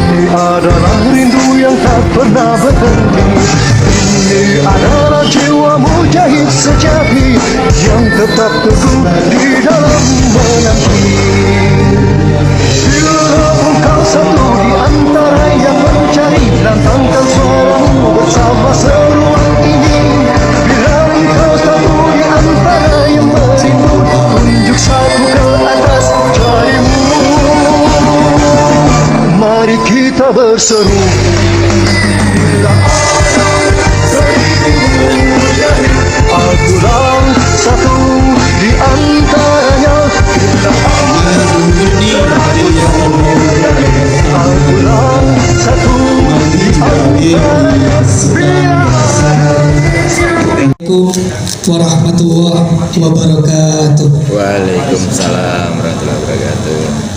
Ini adalah rindu yang tak pernah berhenti. Ini adalah jiwa mujahid sejati yang tetap teguh di dalam menanti. Bila engkau satu di antara yang mencari, lantangkan suaramu bersama seruan ini. Bila engkau satu di antara yang merindu, tunjuk satu ke atas jarimu. Mari kita berseru. Akulah satu di antaranya. Akulah satu di antaranya. Assalamualaikum warahmatullahi wabarakatuh. Waalaikumsalam warahmatullahi wabarakatuh.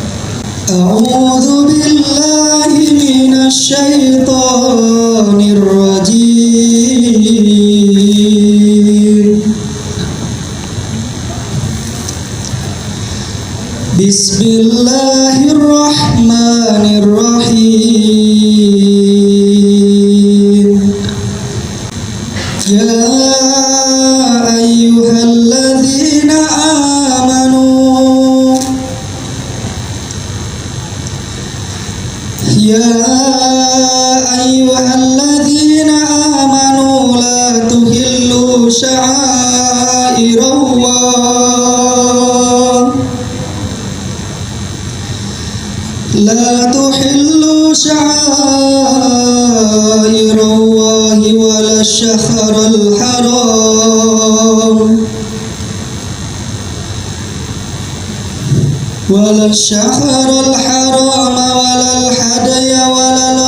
A'udzu billahi minasy syaithanir rajim. Bismillahirrahmanirrahim. Ya ayyuhalladzina amanu Ya ayyuhalladzina amanu la tuhillu sya'airallah La tuhillu sya'airallahi wala syahral haram ولا الشهر الحرام ولا الهدي ولا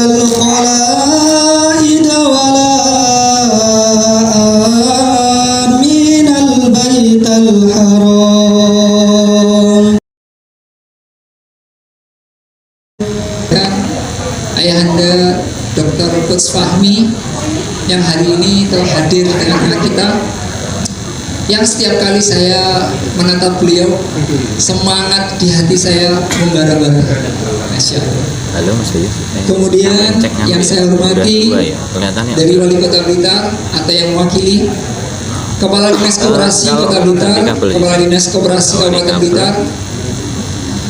القلائد ولا آمين البيت الحرام. Dan Ayahanda Dr. Coach Fahmi yang hari ini telah hadir di tengah-tengah kita, yang setiap kali saya menatap beliau, semangat di hati saya membara-bara. Masya Allah. Halo Mas Bayu. Kemudian yang saya hormati dari Wali Kota Blitar atau yang mewakili Kepala Dinas Koperasi Kota Blitar, Kepala Dinas Koperasi Kabupaten Blitar,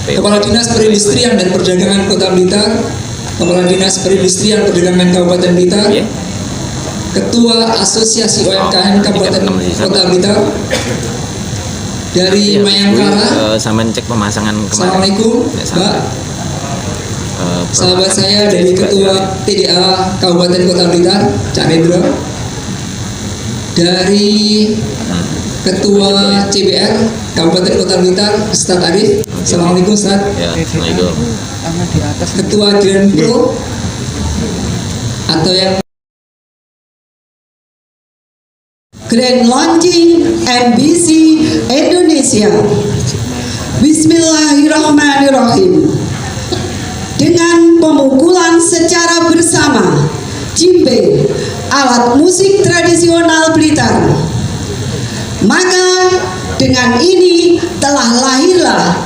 Kepala Dinas Perindustrian dan Perdagangan Kota Blitar, Kepala Dinas Perindustrian Perdagangan Kabupaten Blitar, Ketua Asosiasi UMKM Kabupaten Kota Blitar dari Mayangkara. Sama cek pemasangan kemarin. Assalamualaikum, Mbak. Sahabat saya dari Ketua TDA Kabupaten Kota Blitar, Cak Rendra. Dari Ketua CBR Kabupaten Kota Blitar, Ustadz Arif. Assalamualaikum, Ustadz. Ya, Assalamualaikum. Ketua Grand Pro atau yang Grand Launching MBC Indonesia. Bismillahirrahmanirrahim. Dengan pemukulan secara bersama cimbe, alat musik tradisional Blitar, maka dengan ini telah lahirlah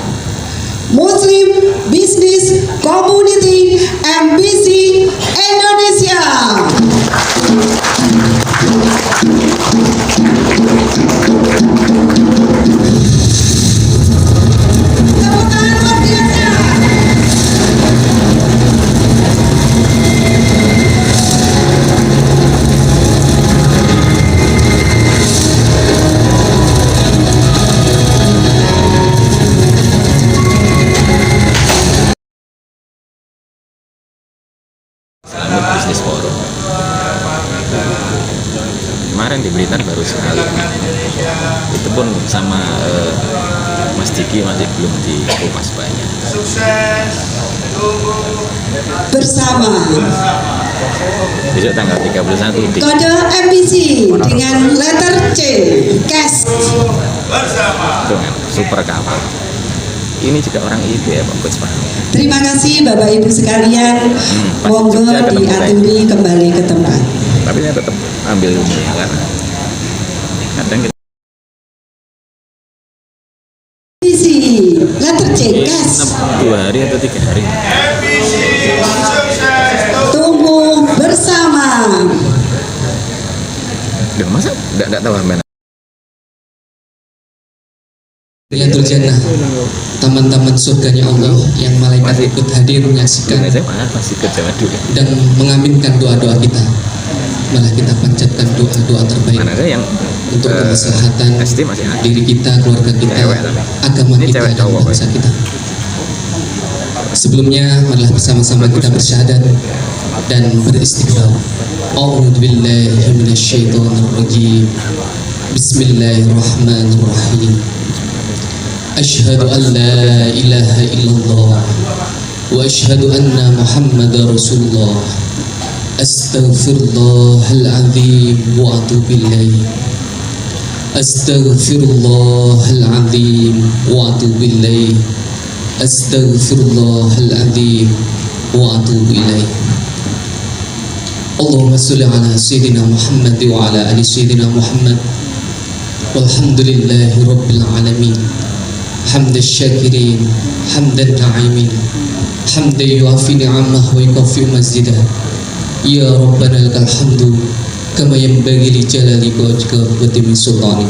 Muslim Business Community MBC Indonesia. Tepuk tangan luar biasa. Islamic Business Forum. Kemarin di Blitar baru sekali. Itu pun sama Mas Diki masih belum dikupas banyak. Bersama Besok tanggal 31 di kode MBC dengan letter C, cash. itu kan super kapal. Ini juga orang itu ya Pak Puspa. Terima kasih Bapak Ibu sekalian. Monggo Jogja ketemu diaturi kembali ke tempat. Tapi saya tetap ambil ini ya, karena kadang kita MBC letter C, cash. 2 hari atau 3 hari. Tumbuh bersama. Udah masa nggak tahu Amen. Riyadul Jannah, taman-taman surganya Allah yang malaikat ikut hadir menyaksikan Saya masih kerja dulu. dan mengaminkan doa-doa kita. Malah kita panjatkan doa-doa terbaik Mana ada yang untuk kemaslahatan SD masih ada. diri kita, keluarga kita, Cewek tapi. agama Ini kita, cewek dan cowok, bangsa kita. Sebelumnya, marilah bersama-sama kita bersyahadat dan beristighfar. A'udzubillahi minasyaitonirrajim. Bismillahirrahmanirrahim. Asyhadu an la ilaha illallah wa asyhadu anna Muhammadar Rasulullah. Astaghfirullahal azim wa atubu ilaih. Astaghfirullahal azim wa atubu ilaih. Astaghfirullahal azim wa atubu ilaih. Allahumma sholli ala sayyidina Muhammad wa ala ali sayyidina Muhammad. Walhamdulillahi rabbil alamin. Hamdan syakirin, hamdan na'imin, hamdan yuafi ni'amah wa yukafi mazidah. Ya Rabbana lakal hamdu kama yanbaghi li jalali wajhika wa qadimi sultani.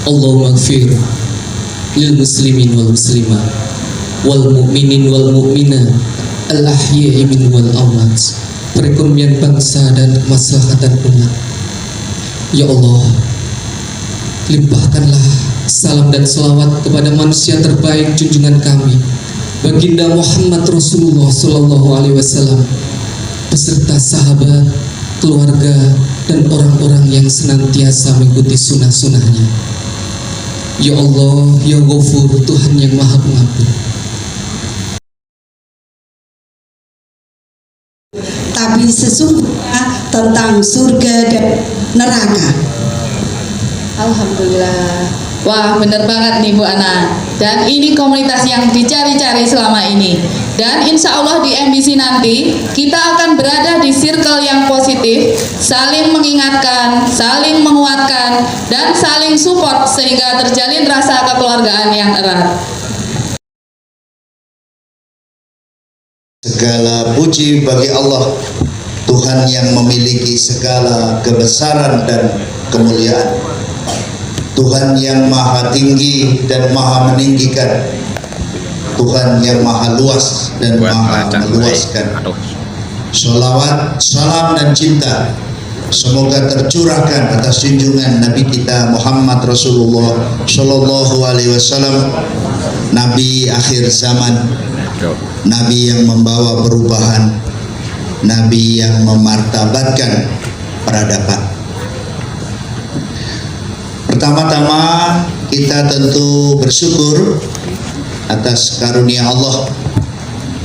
Allahumma ighfir lil muslimin wal muslimat wal mu'minin wal mu'minat al ahya'i min wal amwat. Perekonomian bangsa dan kemaslahatan umat. Ya Allah, limpahkanlah salam dan selawat kepada manusia terbaik junjungan kami, Baginda Muhammad Rasulullah Sallallahu Alaihi Wasallam, beserta sahabat, keluarga, dan orang-orang yang senantiasa mengikuti sunnah-sunnahnya. Ya Allah, Ya Ghafur, Tuhan yang Maha Pengampun. Tapi sesungguhnya tentang surga dan neraka. Alhamdulillah. Wah, bener banget nih Bu Ana. Dan ini komunitas yang dicari-cari selama ini. Dan insya Allah di MBC nanti kita akan berada di circle yang positif, saling mengingatkan, saling menguatkan, dan saling support sehingga terjalin rasa kekeluargaan yang erat. Segala puji bagi Allah, Tuhan yang memiliki segala kebesaran dan kemuliaan. Tuhan yang maha tinggi dan maha meninggikan, Tuhan yang maha luas dan maha meluaskan. Sholawat, salam dan cinta semoga tercurahkan atas junjungan Nabi kita Muhammad Rasulullah Shallallahu Alaihi Wasallam, Nabi akhir zaman, Nabi yang membawa perubahan, Nabi yang memartabatkan peradaban. Pertama-tama kita tentu bersyukur atas karunia Allah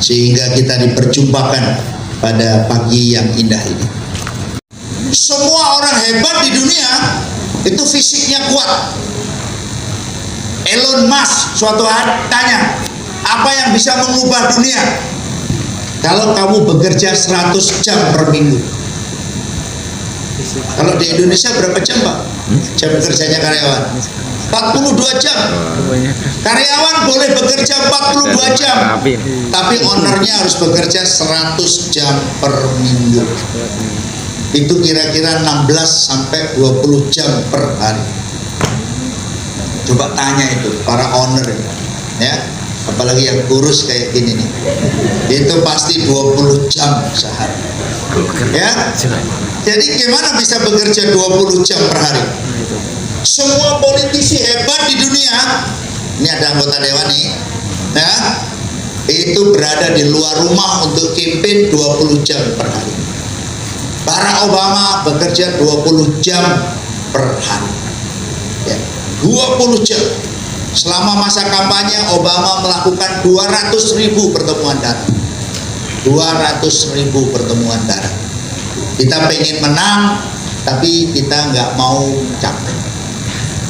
sehingga kita diperjumpakan pada pagi yang indah ini. Semua orang hebat di dunia itu fisiknya kuat. Elon Musk suatu hari tanya, apa yang bisa mengubah dunia? Kalau kamu bekerja 100 jam per minggu. Kalau di Indonesia berapa jam Pak? Jam kerjanya karyawan? 42 jam. Karyawan boleh bekerja 42 jam, tapi ownernya harus bekerja 100 jam per minggu. Itu kira-kira 16 sampai 20 jam per hari. Coba tanya itu para owner ya, apalagi yang kurus kayak gini nih, itu pasti 20 jam sehari ya. Jadi gimana bisa bekerja 20 jam per hari? Semua politisi hebat di dunia, ini ada anggota dewan nih ya, itu berada di luar rumah untuk campaign 20 jam per hari. Barack Obama bekerja 20 jam per hari ya, 20 jam. Selama masa kampanye Obama melakukan 200.000 pertemuan darat. 200.000 pertemuan darat. Kita pengen menang, tapi kita nggak mau capek.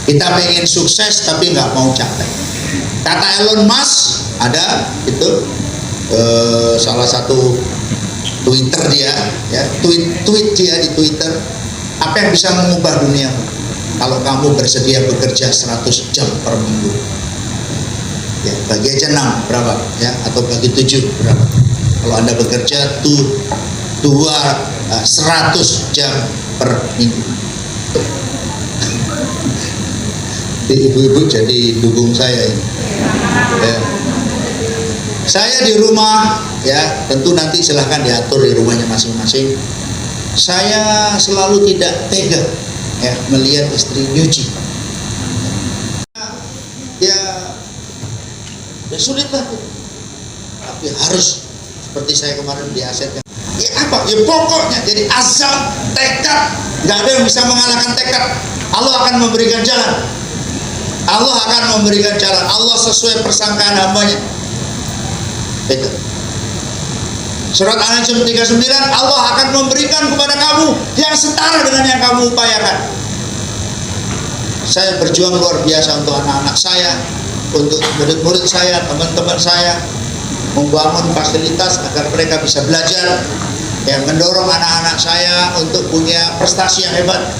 Kita pengen sukses, tapi nggak mau capek. Kata Elon Musk, ada itu salah satu Twitter dia, ya, tweet dia di Twitter, apa yang bisa mengubah dunia kalau kamu bersedia bekerja 100 jam per minggu? Ya, bagi aja 6 berapa ya, atau bagi 7 berapa? Kalau Anda bekerja 100 jam per minggu. Ibu-ibu jadi dukung saya ini. Ya. Saya di rumah ya, tentu nanti silahkan diatur di rumahnya masing-masing. Saya selalu tidak tega ya melihat istri nyuci. Ya sulit lah, tapi harus seperti saya kemarin di aset. Ya apa? Ya pokoknya jadi azam, tekad, nggak ada yang bisa mengalahkan tekad. Allah akan memberikan jalan. Allah akan memberikan jalan. Allah sesuai persangkaan hambanya. Itu. Surat An-Najm 39, Allah akan memberikan kepada kamu yang setara dengan yang kamu upayakan. Saya berjuang luar biasa untuk anak-anak saya, untuk murid-murid saya, teman-teman saya, membangun fasilitas agar mereka bisa belajar, yang mendorong anak-anak saya untuk punya prestasi yang hebat.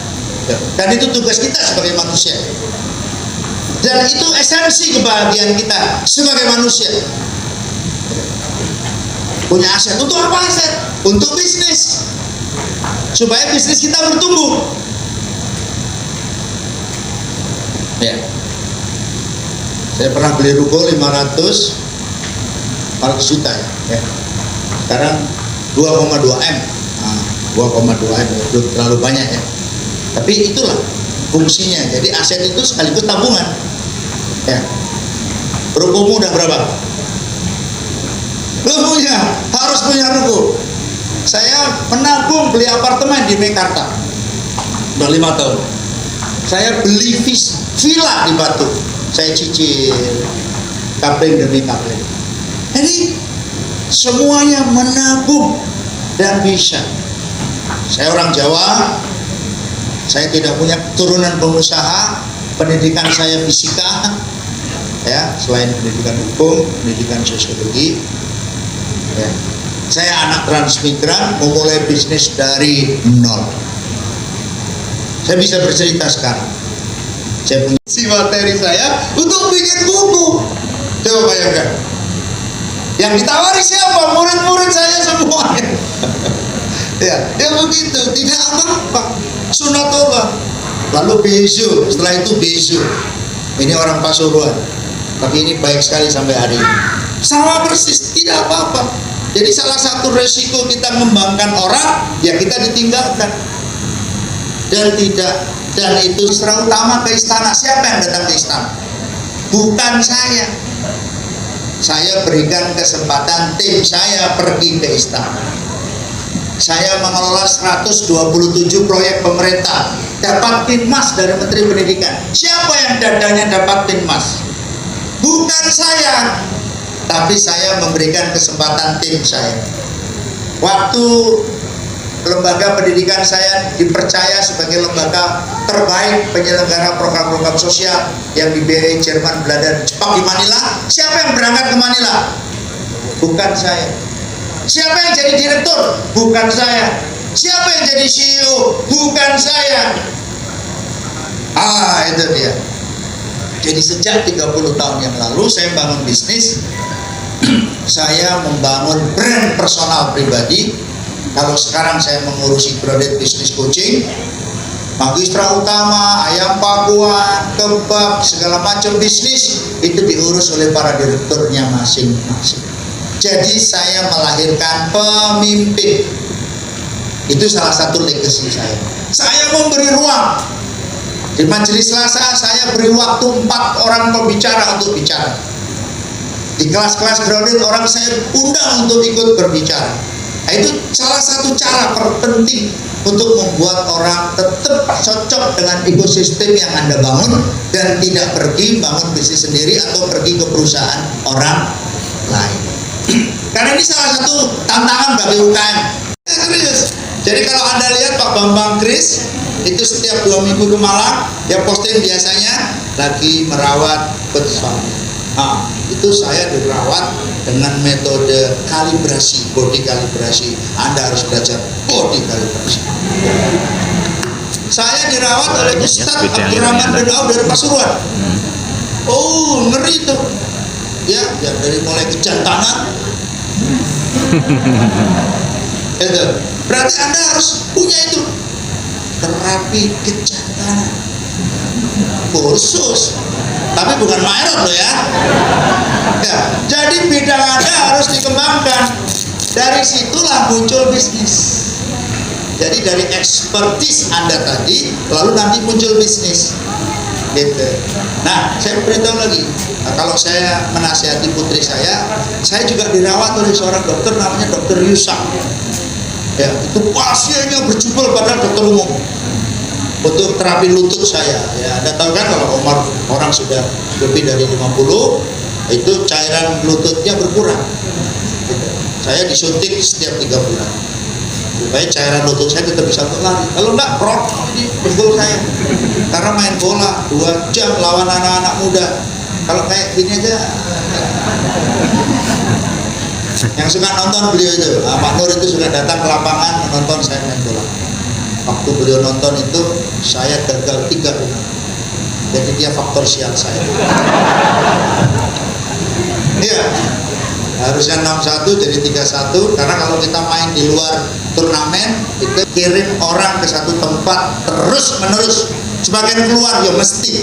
Dan itu tugas kita sebagai manusia. Dan itu esensi kebahagiaan kita sebagai manusia. Punya aset. Untuk apa aset? Untuk bisnis. Supaya bisnis kita bertumbuh. Ya. Saya pernah beli ruko 500 juta ya. Sekarang 2,2 M. Nah, 2,2 M belum terlalu banyak ya. Tapi itulah fungsinya. Jadi aset itu sekaligus tabungan. Ya. Rukomu udah berapa? Belum punya, harus punya ruko. Saya menabung beli apartemen di Mekarta udah 5 tahun. Saya beli villa di Batu, saya cicil kapling demi kapling. Jadi semuanya menabung dan bisa. Saya orang Jawa, saya tidak punya keturunan pengusaha, pendidikan saya fisika ya, selain pendidikan hukum, pendidikan sosiologi. Ya. Saya anak transmigran, memulai bisnis dari nol. Saya bisa bercerita sekarang. Saya punya si materi saya untuk bikin buku. Coba bayangkan. Yang ditawari siapa? Murid-murid saya semua. Ya begitu. Tidak apa-apa. Sunatullah. Lalu besok, setelah itu besok. Ini orang Pasuruan. Tapi ini baik sekali sampai hari ini. Sama persis, tidak apa-apa. Jadi salah satu resiko kita mengembangkan orang, ya kita ditinggalkan. Dan itu secara utama ke istana. Siapa yang datang ke istana? Bukan saya. Saya berikan kesempatan tim saya pergi ke istana. Saya mengelola 127 proyek pemerintah. Dapat Tinmas dari Menteri Pendidikan. Siapa yang dadanya dapat Tinmas? Bukan saya. Tapi saya memberikan kesempatan tim saya. Waktu lembaga pendidikan saya dipercaya sebagai lembaga terbaik penyelenggara program-program sosial yang dibiayai Jerman, Belanda, dan Jepang di Manila. Siapa yang berangkat ke Manila? Bukan saya. Siapa yang jadi direktur? Bukan saya. Siapa yang jadi CEO? Bukan saya. Itu dia. Jadi sejak 30 tahun yang lalu saya bangun bisnis. Saya membangun brand personal pribadi. Kalau sekarang saya mengurusi Grounded Business Coaching, Magistra Utama, Ayam Pakuan, Kebab, segala macam bisnis itu diurus oleh para direkturnya masing-masing. Jadi saya melahirkan pemimpin. Itu salah satu legacy saya. Saya memberi ruang. Di Majelis Selasa saya beri waktu 4 orang pembicara untuk bicara. Di kelas-kelas Grounded orang saya undang untuk ikut berbicara. Nah, itu salah satu cara terpenting untuk membuat orang tetap cocok dengan ekosistem yang Anda bangun dan tidak pergi bangun bisnis sendiri atau pergi ke perusahaan orang lain. Karena ini salah satu tantangan bagi UKM. Serius. Jadi kalau Anda lihat Pak Bambang Kris itu setiap 2 minggu ke Malang, dia posting biasanya lagi merawat pesawat. Nah, itu saya dirawat dengan metode kalibrasi, body kalibrasi. Anda harus belajar body kalibrasi. Saya dirawat oleh Ustadz Abdurrahman bin Auf dari Pasuruan. Oh, ngeri itu. Ya dari mulai kejantanan. Itu. Berarti Anda harus punya itu. Terapi kejantanan. Kursus. Tapi bukan Maerot loh ya. Jadi bidang Anda harus dikembangkan. Dari situlah muncul bisnis. Jadi dari expertise Anda tadi, lalu nanti muncul bisnis. Gitu. Nah, saya beritahu lagi. Nah, kalau saya menasihati putri saya juga dirawat oleh seorang dokter namanya Dokter Yusak. Ya, itu pasiennya berjubel pada dokter umum. Untuk terapi lutut saya, ya Anda tahu kan kalau orang sudah lebih dari 50 itu cairan lututnya berkurang. Gitu. Saya disuntik setiap 3 bulan supaya cairan lutut saya tetap bisa berlari. Kalau enggak, prot ini dengkul saya karena main bola 2 jam lawan anak-anak muda. Kalau kayak gini aja, yang suka nonton beliau itu, Pak Nur itu sudah datang ke lapangan menonton saya main bola. Waktu beliau nonton itu saya gagal 3 bulan. Jadi dia faktor sial saya. Iya. Harusnya 6-1 jadi 3-1 karena kalau kita main di luar turnamen itu kirim orang ke satu tempat terus menerus. Sebagian keluar ya mesti.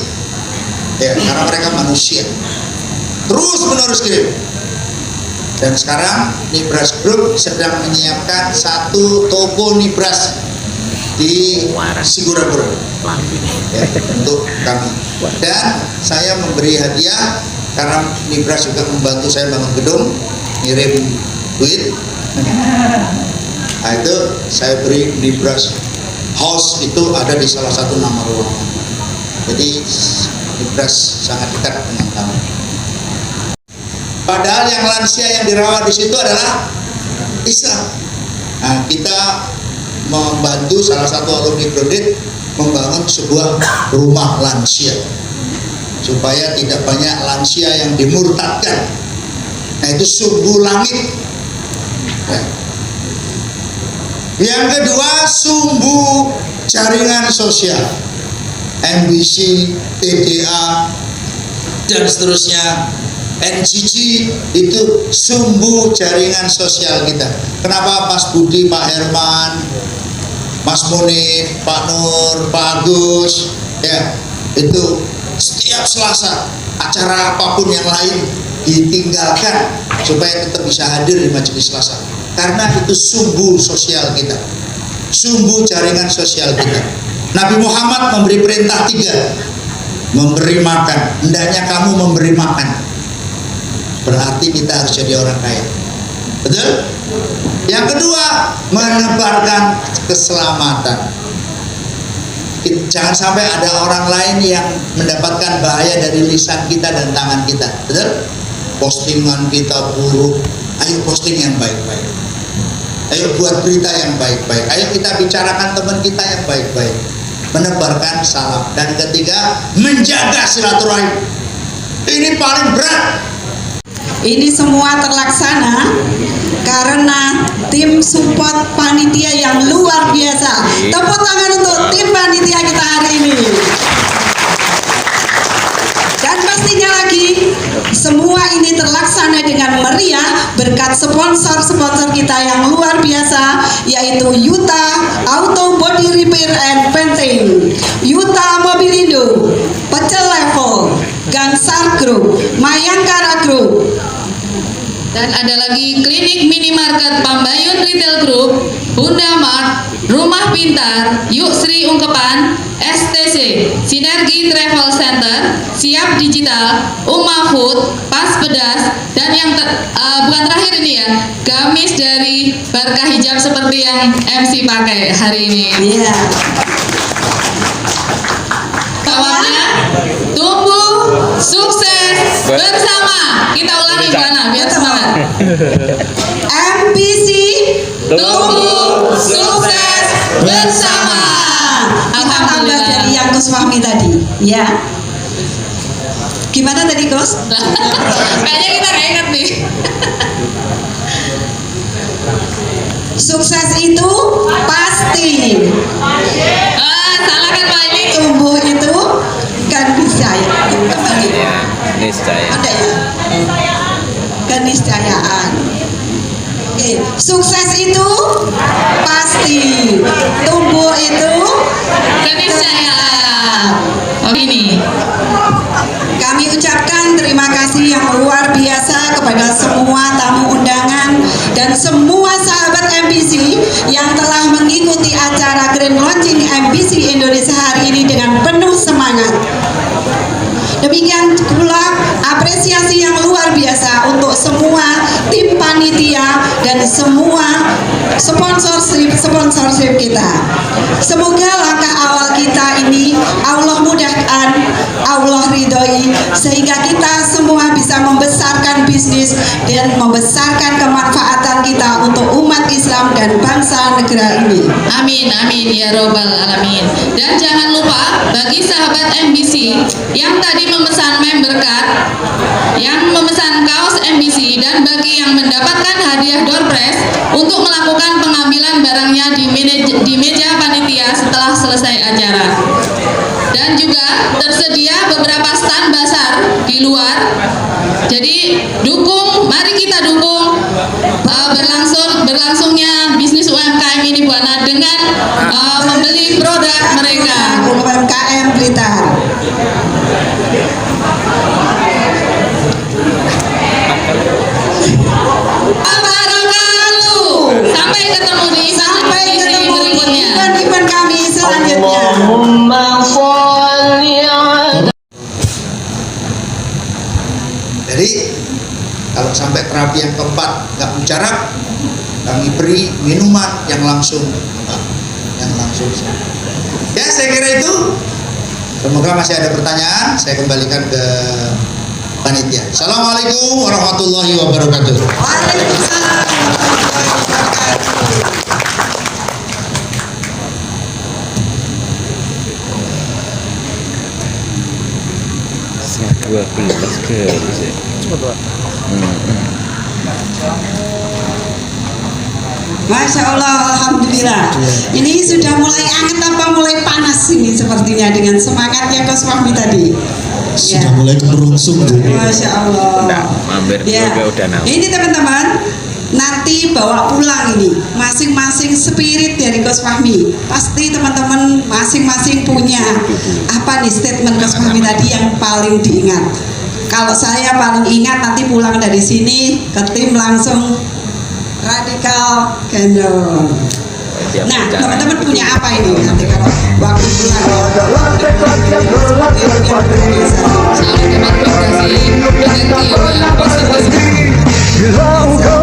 Ya, karena mereka manusia. Terus menerus kirim. Dan sekarang Nibras Group sedang menyiapkan satu toko Nibras di Sigura-gura ya, untuk kami. Dan saya memberi hadiah karena Nibras juga membantu saya bangun gedung, ngirim duit. Nah, itu saya beri Nibras House, itu ada di salah satu nama ruangan. Jadi Nibras sangat dekat dengan kami. Padahal yang lansia yang dirawat di situ adalah Islam. Nah, kita membantu salah satu alumni Grounded membangun sebuah rumah lansia supaya tidak banyak lansia yang dimurtadkan. Nah, itu sumbu langit. Nah. Yang kedua, sumbu jaringan sosial, MBC, TDA, dan seterusnya. NGG itu sumbu jaringan sosial kita. Kenapa Mas Budi, Pak Herman, Mas Munif, Pak Nur, Pak Agus, ya itu setiap Selasa acara apapun yang lain ditinggalkan supaya tetap bisa hadir di Majelis Selasa. Karena itu sumbu sosial kita, sumbu jaringan sosial kita. Nabi Muhammad memberi perintah 3, memberi makan. Hendaknya kamu memberi makan. Berarti kita harus jadi orang kaya. Betul? Yang kedua, menebarkan keselamatan. Jangan sampai ada orang lain yang mendapatkan bahaya dari lisan kita dan tangan kita. Betul? Postingan kita buruk. Ayo posting yang baik-baik. Ayo buat berita yang baik-baik. Ayo kita bicarakan teman kita yang baik-baik. Menebarkan salam. Dan ketiga, menjaga silaturahim. Ini paling berat. Ini semua terlaksana karena tim tim support panitia yang luar biasa. Tepuk tangan untuk tim panitia kita hari ini. Dan pastinya lagi semua ini terlaksana dengan meriah berkat sponsor-sponsor kita yang luar biasa, yaitu Yuta Auto Body Repair and Painting, Yuta Mobilindo, Pecel Level, Gangsar Group, Mayangkara Group. Dan ada lagi Klinik Minimarket Pambayun Retail Group, Bunda Mart, Rumah Pintar, Yuk Sri Ungkepan, STC, Sinergi Travel Center, Siap Digital, Food, Pas Pedas, dan yang bukan terakhir ini ya, gamis dari Barkah Hijab seperti yang MC pakai hari ini. Iya. Bawahnya tumbuh sukses bersama. Kita ulangi Bu Ana biar semangat. MPC Tumbuh sukses bersama. Kita tambah dari yang Gus Fahmi tadi, ya. Gimana tadi Gus? Kayaknya kita nggak ingat nih. Sukses itu pasti. Salah kan Pak ini? Tumbuh itu kan niscaya. Kembali. Niscaya. Ada ya? Keniscayaan. Oke, sukses itu pasti. Tumbuh itu Keniscayaan. Oh ini. kami ucapkan terima kasih yang luar biasa kepada semua tamu undangan dan semua sahabat MBC yang telah mengikuti acara Grand Launching MBC Indonesia hari ini dengan penuh semangat. Demikian pula apresiasi yang luar biasa untuk semua tim panitia dan semua sponsorship kita. Semoga langkah awal kita ini Allah mudahkan, Allah ridhoi, sehingga kita semua bisa membesarkan bisnis dan membesarkan kemanfaatan kita untuk umat Islam dan bangsa negara ini. Amin, amin ya robbal alamin. Dan jangan lupa bagi sahabat MBC yang tadi memesan member card, yang memesan kaos MBC, dan bagi yang mendapatkan hadiah door prize untuk melakukan pengambilan barangnya di meja panitia setelah selesai acara. Dan juga tersedia beberapa stand bazar di luar. Jadi mari kita dukung berlangsungnya bisnis UMKM ini Bu Ana dengan membeli produk mereka. UMKM Blitar. Sampai ketemu di event berikutnya. Event kami selanjutnya. Jadi kalau sampai terapi yang keempat nggak bicara, kami beri minuman yang langsung ya, saya kira itu. Semoga masih ada pertanyaan, saya kembalikan ke panitia. Assalamualaikum warahmatullahi wabarakatuh. Waalaikumsalam warahmatullahi wabarakatuh. 12 garis ya. Masya Allah, Alhamdulillah. Ini sudah mulai anget apa mulai panas ini sepertinya dengan semangatnya Coach Fahmi tadi. Sudah mulai merungsung tuh. Masya Allah. Udah, mampir juga udah nambah. Ini teman-teman, nanti bawa pulang ini masing-masing spirit dari Coach Fahmi. Pasti teman-teman masing-masing punya apa nih statement Coach Fahmi tadi yang paling diingat. Kalau saya paling ingat nanti pulang dari sini ke tim langsung radikal gendong. Nah, teman-teman punya apa ini nanti kalau waktu pulang? Saling berkomunikasi dengan tim yang positif. Bila engkau